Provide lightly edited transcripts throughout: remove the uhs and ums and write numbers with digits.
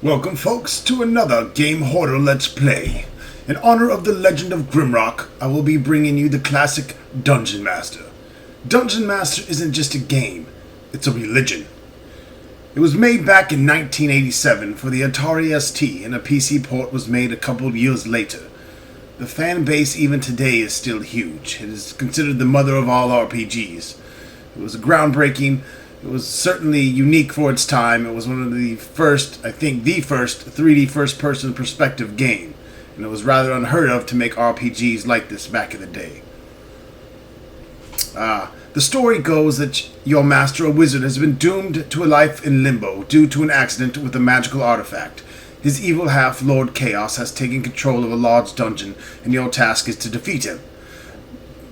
Welcome folks to another Game Hoarder Let's Play. In honor of the Legend of Grimrock, I will be bringing you the classic Dungeon Master. Dungeon Master isn't just a game, it's a religion. It was made back in 1987 for the Atari ST, and a PC port was made a couple of years later. The fan base even today is still huge. It is considered the mother of all RPGs. It was groundbreaking. It was certainly unique for its time. It was one of the first, I think the first, 3D first-person perspective game. And it was rather unheard of to make RPGs like this back in the day. The story goes that your master, a wizard, has been doomed to a life in limbo due to an accident with a magical artifact. His evil half, Lord Chaos, has taken control of a large dungeon, and your task is to defeat him.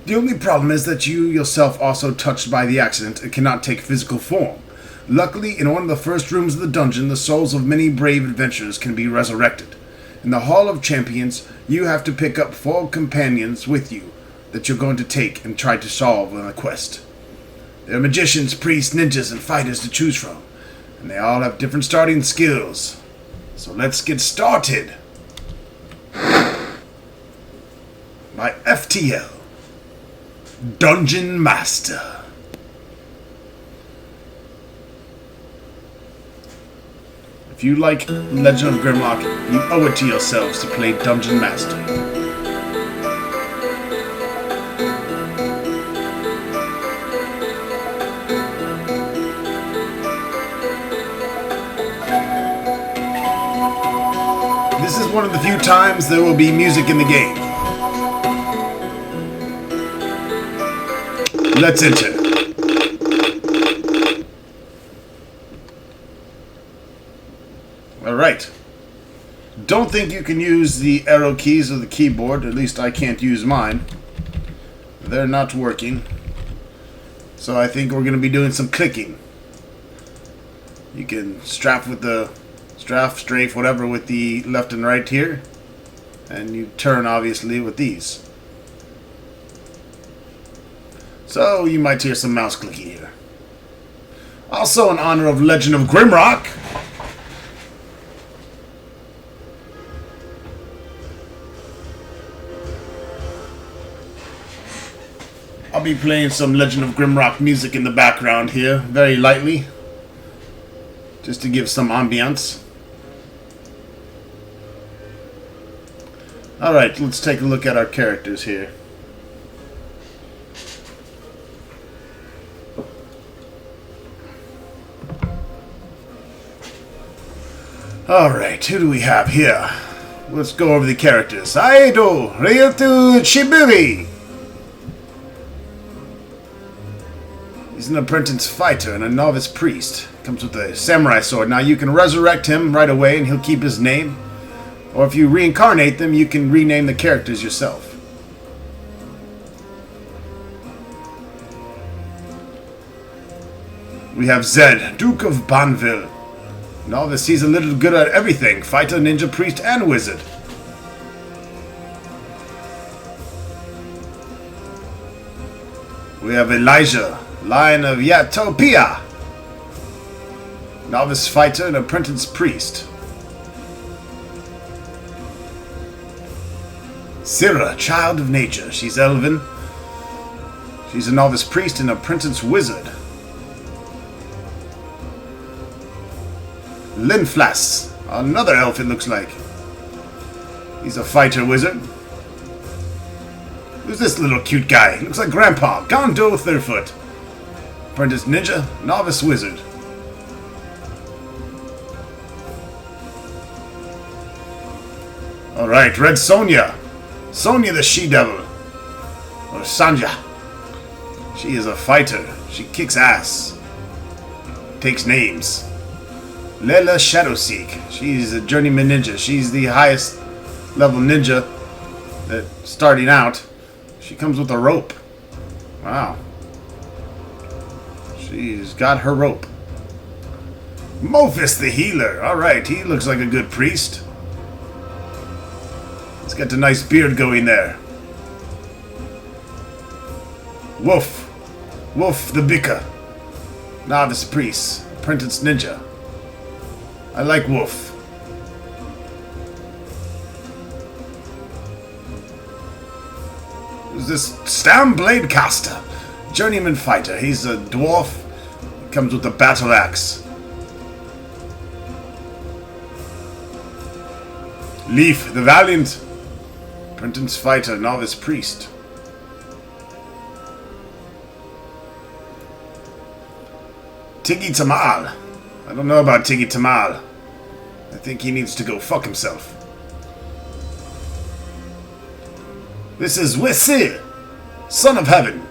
The only problem is that you yourself also touched by the accident and cannot take physical form. Luckily, in one of the first rooms of the dungeon, the souls of many brave adventurers can be resurrected. In the Hall of Champions, you have to pick up 4 companions with you that you're going to take and try to solve on a quest. There are magicians, priests, ninjas, and fighters to choose from, and they all have different starting skills. So let's get started. By FTL. Dungeon Master. If you like Legend of Grimrock, you owe it to yourselves to play Dungeon Master. This is one of the few times there will be music in the game. Let's enter. Alright. Don't think you can use the arrow keys of the keyboard. At least I can't use mine. They're not working. So I think we're going to be doing some clicking. You can strafe, whatever, with the left and right here. And you turn, obviously, with these. So you might hear some mouse clicking here. Also in honor of Legend of Grimrock, I'll be playing some Legend of Grimrock music in the background here, very lightly, just to give some ambience. Alright, let's take a look at our characters here. Alright, who do we have here? Let's go over the characters. Aido Ryutu Shibiri. He's an apprentice fighter and a novice priest. Comes with a samurai sword. Now you can resurrect him right away and he'll keep his name. Or if you reincarnate them, you can rename the characters yourself. We have Zed, Duke of Banville. Novice, he's a little good at everything. Fighter, ninja, priest, and wizard. We have Elijah, Lion of Yatopia. Novice fighter and apprentice priest. Syrah, Child of Nature. She's elven. She's a novice priest and apprentice wizard. Linflas, another elf it looks like. He's a fighter wizard. Who's this little cute guy? He looks like Grandpa, Gondo Thurfoot. Apprentice ninja, novice wizard. Alright, Red Sonia. Sonia the She-Devil. Or Sanja. She is a fighter. She kicks ass. Takes names. Lela Shadowseek. She's a journeyman ninja. She's the highest level ninja that starting out. She comes with a rope. Wow. She's got her rope. Mophis the healer. Alright, he looks like a good priest. He's got a nice beard going there. Wolf. Wolf the Bika. Novice priest. Apprentice ninja. I like Wolf. Who's this Stamblade Caster? Journeyman fighter. He's a dwarf. He comes with a battle axe. Leaf the Valiant. Apprentice fighter, novice priest. Tiggy Tamal. I don't know about Tiggy Tamal. I think he needs to go fuck himself. This is Wisi, son of heaven.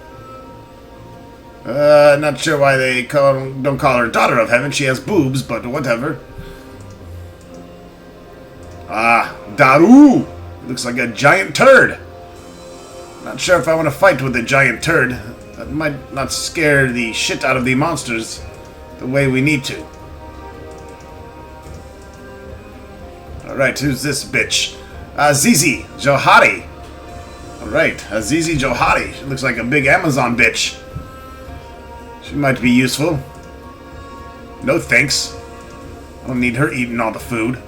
Not sure why they don't call her daughter of heaven. She has boobs, but whatever. Ah, Daru. Looks like a giant turd. Not sure if I want to fight with a giant turd. That might not scare the shit out of the monsters the way we need to. Alright, who's this bitch? Azizi Johari. Alright, Azizi Johari. She looks like a big Amazon bitch. She might be useful. No thanks. I don't need her eating all the food.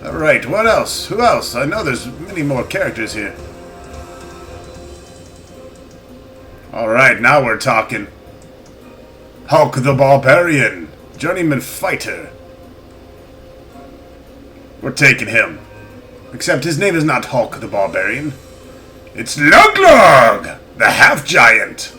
Alright, what else? Who else? I know there's many more characters here. Alright, now we're talking. Hulk the Barbarian. Journeyman fighter. We're taking him. Except his name is not Hulk the Barbarian. It's Luglug, the half-giant.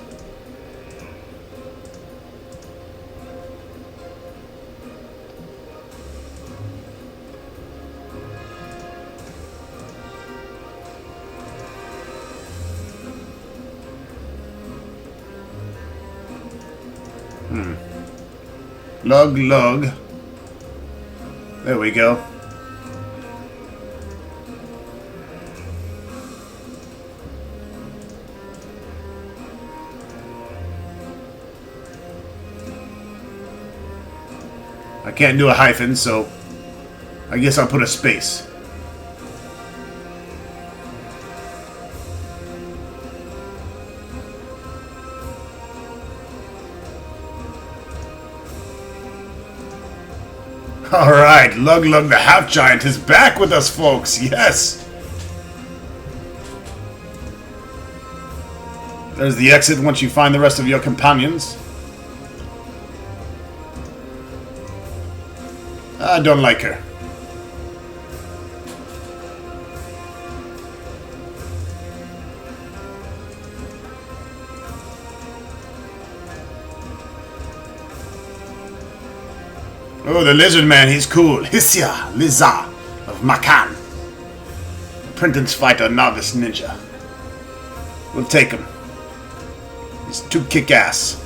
Lug. There we go. I can't do a hyphen, so I guess I'll put a space. Alright, Lug the half-giant is back with us, folks! Yes! There's the exit once you find the rest of your companions. I don't like her. Oh, the lizard man, he's cool. Hissia Liza of Makan. Apprentice fighter, novice ninja. We'll take him. He's too kick-ass.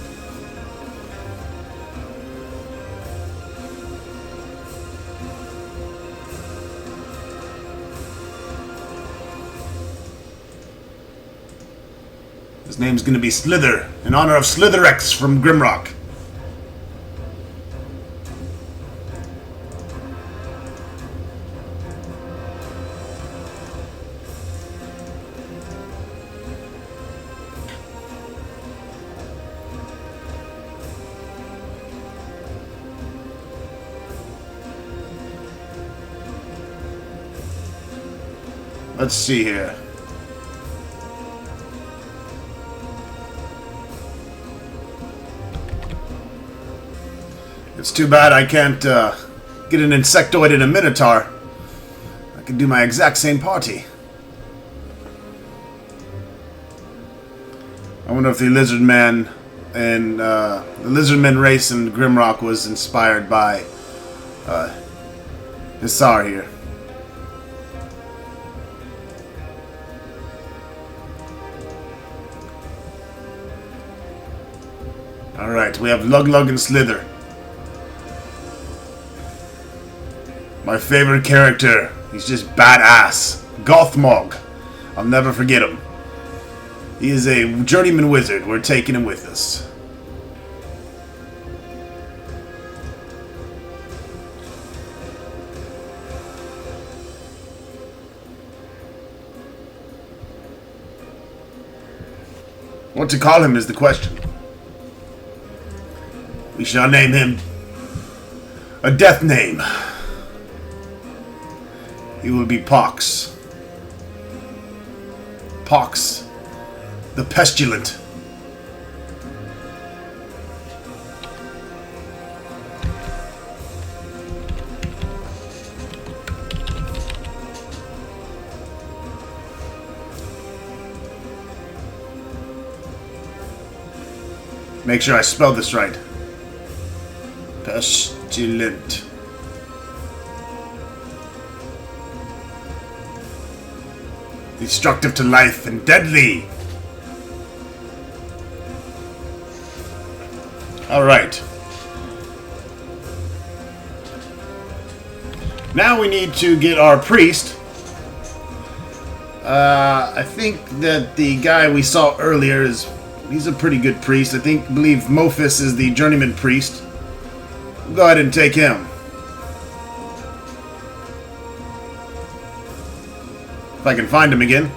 His name's gonna be Slither, in honor of Slitherex from Grimrock. Let's see here. It's too bad I can't get an insectoid and a minotaur. I could do my exact same party. I wonder if the lizard man and the lizardman race in Grimrock was inspired by Hisar here. Alright, we have Lug and Slither. My favorite character. He's just badass. Gothmog. I'll never forget him. He is a journeyman wizard. We're taking him with us. What to call him is the question. We shall name him a death name. He will be Pox. Pox the Pestilent. Make sure I spell this right. Pestilent. Destructive to life and deadly. Alright. Now we need to get our priest. I think that the guy we saw earlier he's a pretty good priest. I believe Mophis is the journeyman priest. We'll go ahead and take him. If I can find him again.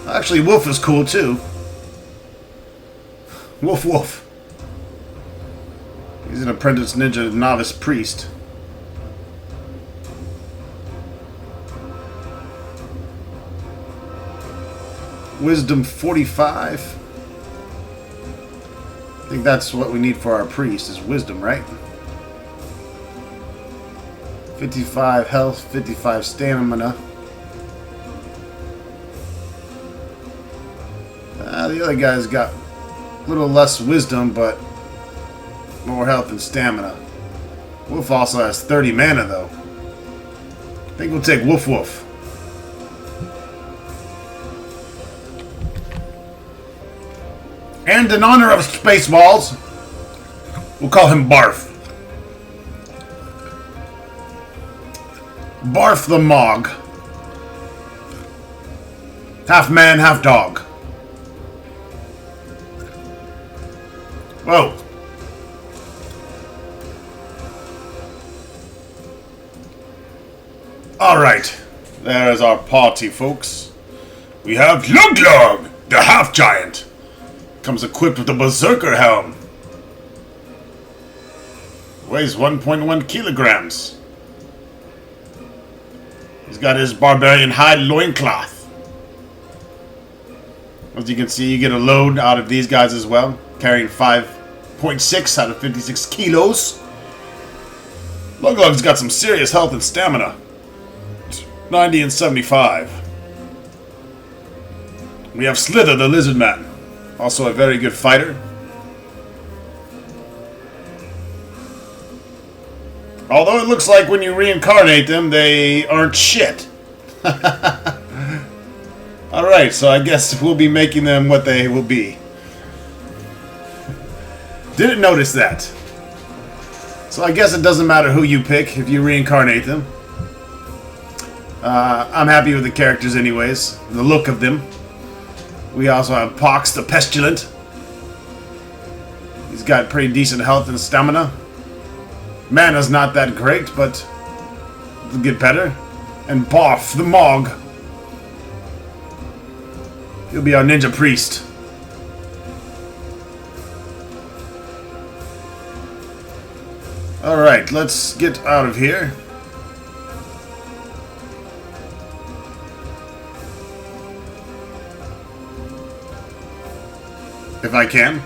Actually, Wolf is cool too. Woof woof. He's an apprentice ninja novice priest. Wisdom 45. I think that's what we need for our priest is wisdom, right? 55 health, 55 stamina. The other guy's got a little less wisdom, but more health and stamina. Wolf also has 30 mana, though. I think we'll take Woof Woof. And in honor of Spaceballs, we'll call him Barf. Barf the Mog. Half man, half dog. Whoa. Alright. There is our party, folks. We have Lug Lug, the half-giant. Comes equipped with a Berserker Helm. Weighs 1.1 kilograms. He's got his Barbarian Hide Loincloth. As you can see, you get a load out of these guys as well. Carrying 5.6 out of 56 kilos. Lug Lug's got some serious health and stamina. 90 and 75. We have Slither the Lizard Man. Also a very good fighter. Although it looks like when you reincarnate them, they aren't shit. Alright, so I guess we'll be making them what they will be. Didn't notice that. So I guess it doesn't matter who you pick if you reincarnate them. I'm happy with the characters anyways. The look of them. We also have Pox the Pestilent. He's got pretty decent health and stamina. Mana's not that great, but it'll get better. And Barf the Mog. He'll be our ninja priest. Alright, let's get out of here. If I can.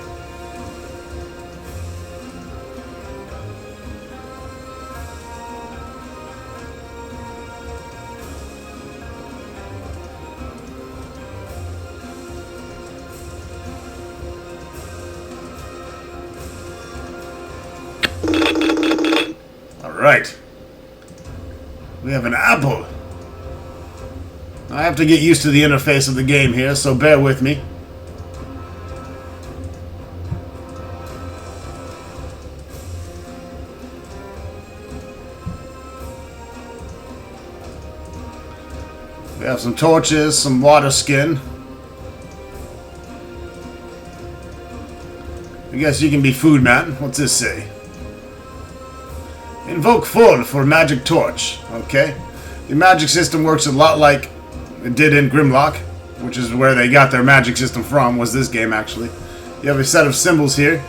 Alright. We have an apple. I have to get used to the interface of the game here, so bear with me. We have some torches, some water skin. I guess you can be food man. What's this say? Invoke full for magic torch. Okay. The magic system works a lot like it did in Grimlock, which is where they got their magic system from, was this game actually. You have a set of symbols here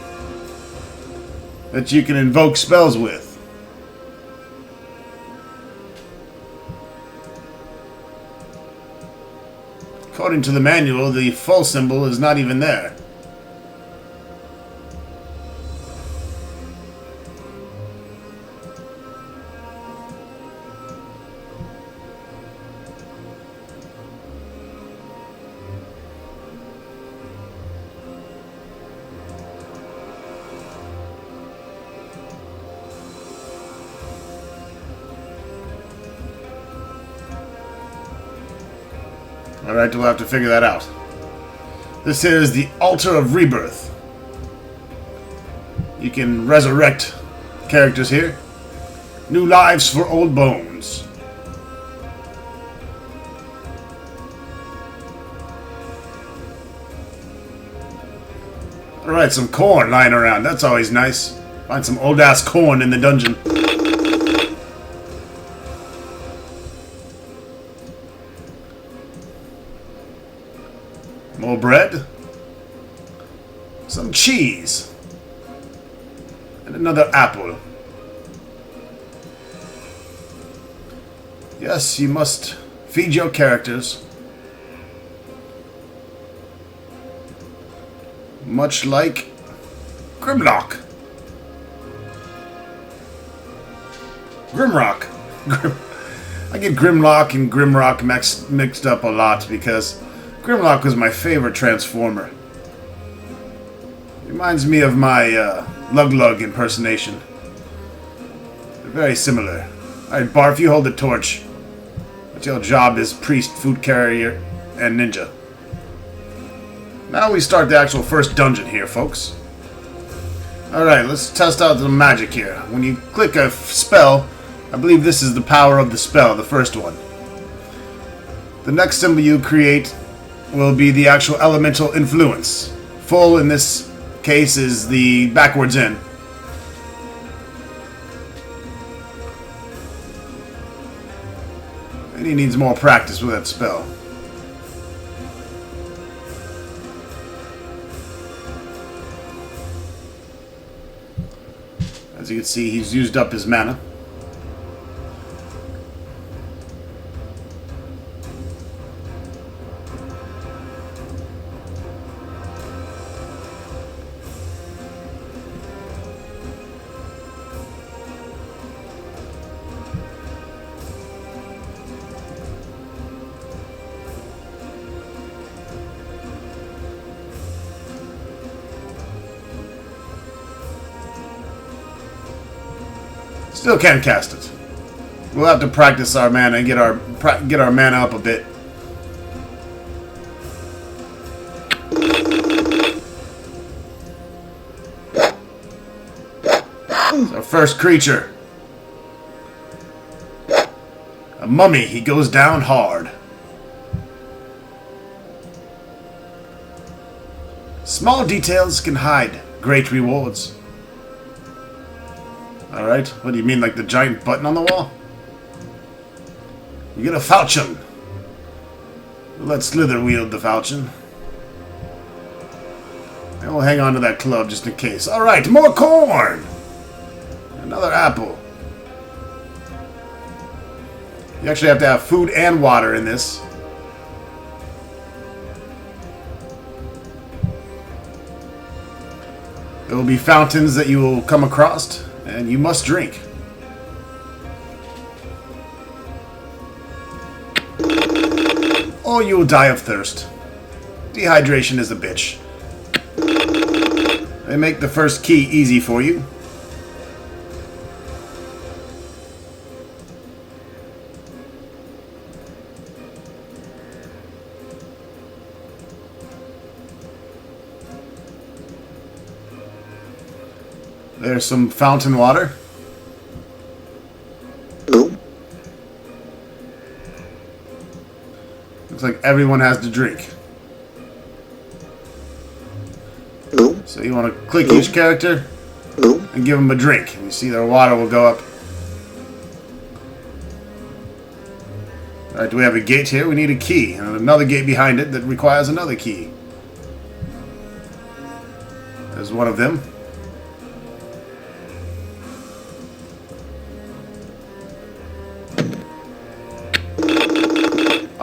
that you can invoke spells with. According to the manual, the full symbol is not even there. Alright, we'll have to figure that out. This is the Altar of Rebirth. You can resurrect characters here. New lives for old bones. Alright, some corn lying around. That's always nice. Find some old-ass corn in the dungeon. More bread. Some cheese. And another apple. Yes, you must feed your characters. Much like Grimlock. Grimrock. I get Grimlock and Grimrock mixed up a lot because Grimlock was my favorite Transformer. Reminds me of my Lug impersonation. They're very similar. Alright, Barf, you hold the torch. But your job is priest, food carrier, and ninja. Now we start the actual first dungeon here, folks. Alright, let's test out the magic here. When you click a spell, I believe this is the power of the spell, the first one. The next symbol you create will be the actual elemental influence. Full, in this case, is the backwards in. And he needs more practice with that spell. As you can see, he's used up his mana. Still can't cast it. We'll have to practice our mana and get our mana up a bit. It's our first creature. A mummy. He goes down hard. Small details can hide great rewards. Alright, what do you mean, like the giant button on the wall? You get a falchion. We'll let Slither wield the falchion. And we'll hang on to that club just in case. Alright, more corn! Another apple. You actually have to have food and water in this. There will be fountains that you will come across, and you must drink. Or you will die of thirst. Dehydration is a bitch. They make the first key easy for you. There's some fountain water. Looks like everyone has to drink. So you want to click each character and give them a drink. And you see their water will go up. Alright, do we have a gate here? We need a key. And another gate behind it that requires another key. There's one of them.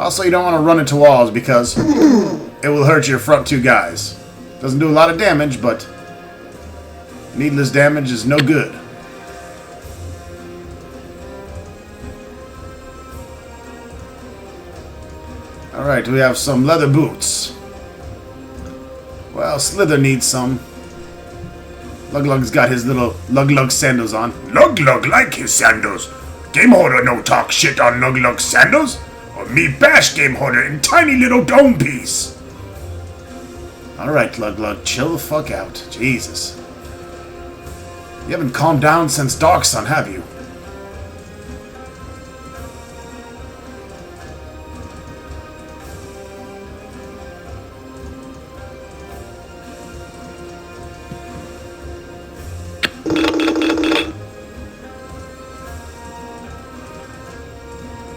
Also, you don't want to run into walls because it will hurt your front two guys. Doesn't do a lot of damage, but needless damage is no good. Alright, we have some leather boots. Well, Slither needs some. Lug-Lug's got his little Lug-Lug sandals on. Lug-Lug like his sandals. Game Hoarder no talk shit on Lug-Lug's sandals. Or me bash Game Hoarder in tiny little dome piece. Alright, Lug-Lug, chill the fuck out. Jesus. You haven't calmed down since Dark Sun, have you?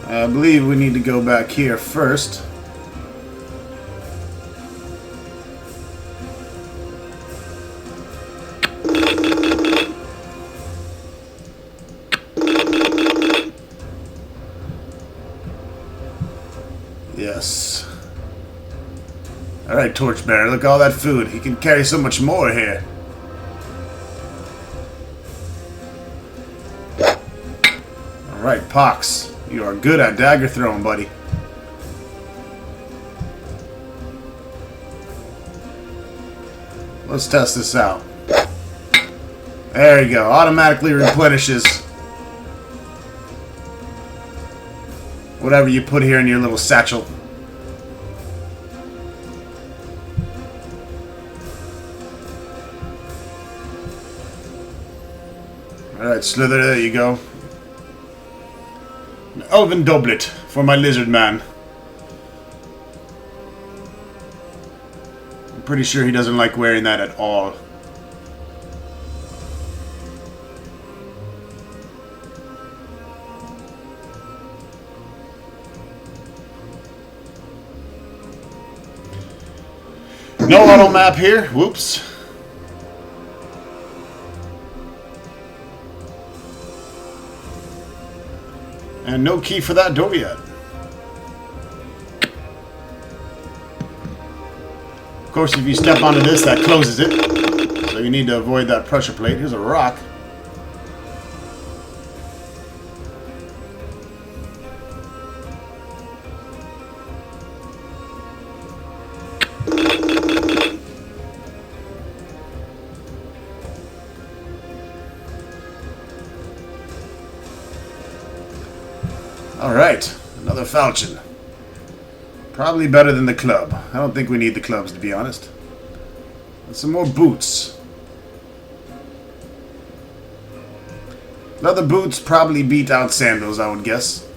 I believe we need to go back here first. Yes. Alright, Torchbearer, look at all that food. He can carry so much more here. Alright, Pox. You are good at dagger throwing, buddy. Let's test this out. There you go. Automatically replenishes whatever you put here in your little satchel. Alright, Slither, there you go. An elven doublet for my lizard man. I'm pretty sure he doesn't like wearing that at all. No auto map here. Whoops. And no key for that door yet. Of course, if you step onto this, that closes it. So you need to avoid that pressure plate. Here's a rock. Alright, another falchion. Probably better than the club. I don't think we need the clubs, to be honest. And some more boots. Leather boots probably beat out sandals, I would guess.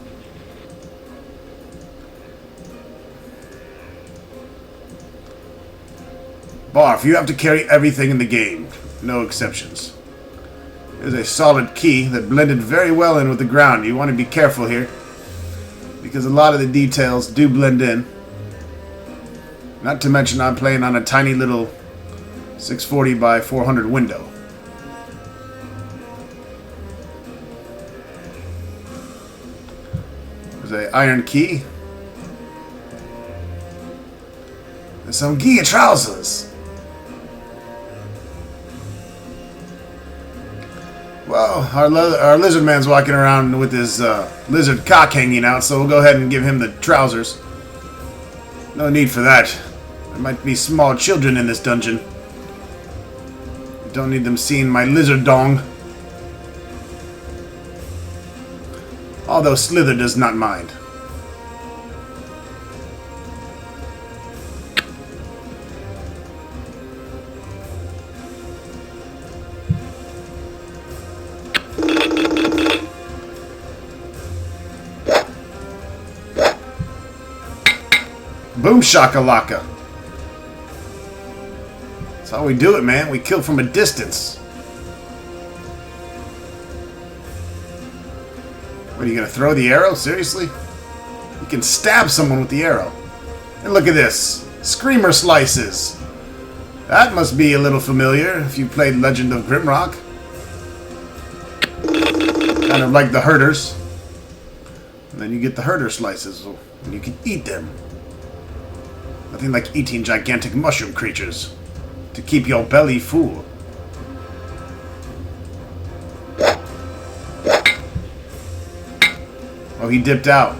Barf, you have to carry everything in the game. No exceptions. There's a solid key that blended very well in with the ground. You want to be careful here, because a lot of the details do blend in. Not to mention I'm playing on a tiny little 640 by 400 window. There's an iron key. There's some gear trousers. Well, our lizard man's walking around with his lizard cock hanging out, so we'll go ahead and give him the trousers. No need for that. There might be small children in this dungeon. Don't need them seeing my lizard dong. Although Slither does not mind. Boom shakalaka. That's how we do it, man. We kill from a distance. What, are you gonna throw the arrow? Seriously? You can stab someone with the arrow. And look at this. Screamer slices. That must be a little familiar if you played Legend of Grimrock. Kind of like the herders. And then you get the herder slices. And you can eat them. Nothing like eating gigantic mushroom creatures to keep your belly full. Oh, he dipped out.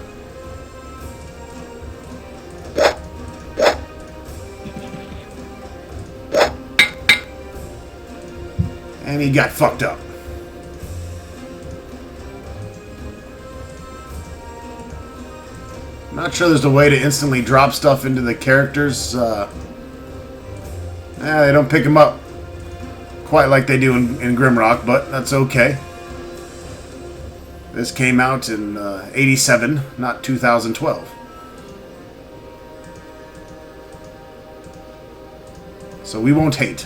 And he got fucked up. I'm not sure there's a way to instantly drop stuff into the characters. They don't pick them up quite like they do in Grimrock, but that's okay. This came out in 87, not 2012. So we won't hate.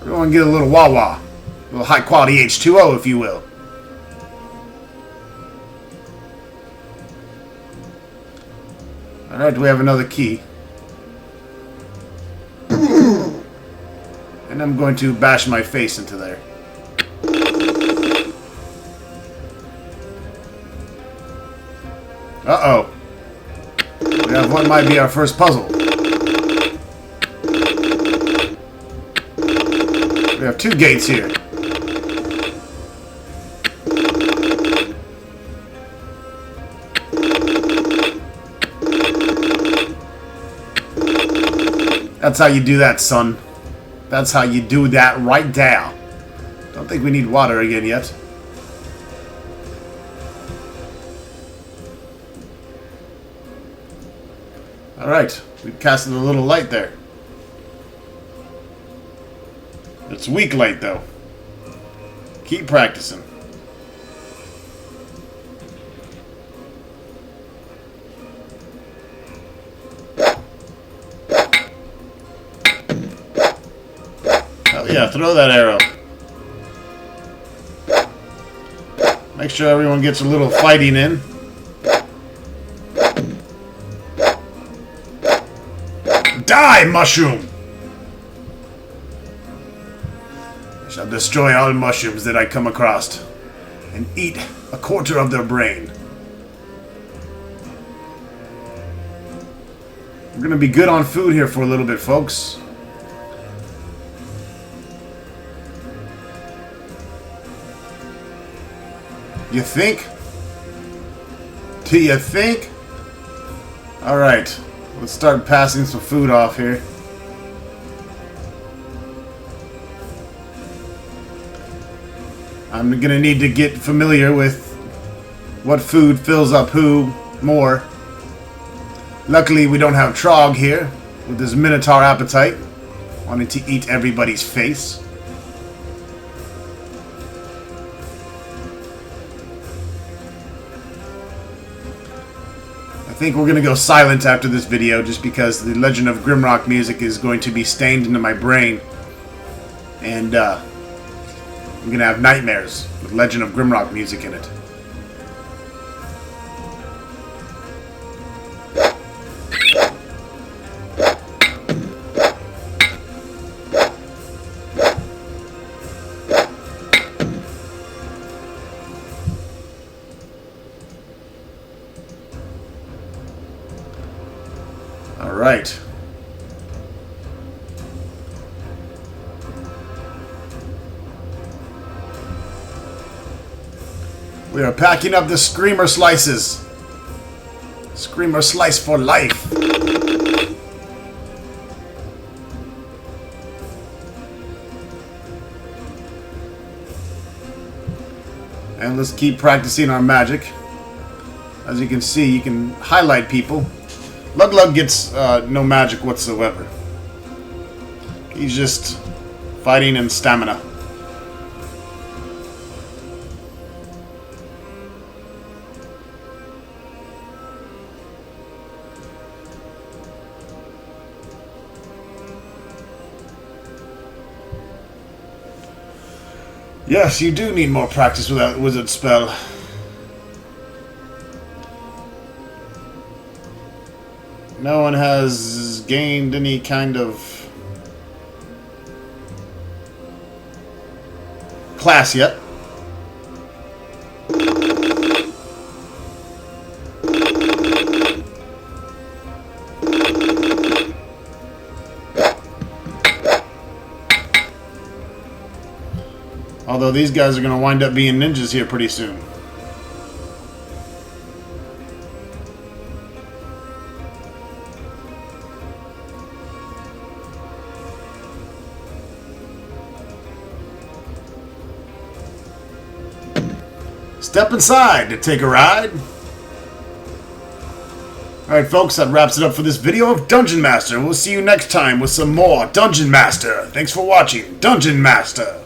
Everyone get a little wah-wah. A little high-quality H2O, if you will. Alright, we have another key. And I'm going to bash my face into there. Uh-oh. We have what might be our first puzzle. We have two gates here. That's how you do that, son. That's how you do that right there. Don't think we need water again yet. Alright, we casted a little light there. It's weak light, though. Keep practicing. Hell yeah, throw that arrow. Make sure everyone gets a little fighting in. Die, mushroom! I shall destroy all mushrooms that I come across and eat a quarter of their brain. We're gonna be good on food here for a little bit, folks. You think? Do you think? Alright, let's start passing some food off here. I'm gonna need to get familiar with what food fills up who more. Luckily, we don't have Trog here with his Minotaur appetite, wanting to eat everybody's face. I think we're gonna go silent after this video just because the Legend of Grimrock music is going to be stained into my brain. And I'm gonna have nightmares with Legend of Grimrock music in it. Alright. We are packing up the Screamer Slices. Screamer Slice for life. And let's keep practicing our magic. As you can see, you can highlight people. Luglug gets no magic whatsoever. He's just fighting and stamina. Yes, you do need more practice with that wizard spell. No one has gained any kind of class yet. Although these guys are going to wind up being ninjas here pretty soon. Step inside to take a ride. Alright folks, that wraps it up for this video of Dungeon Master. We'll see you next time with some more Dungeon Master. Thanks for watching Dungeon Master.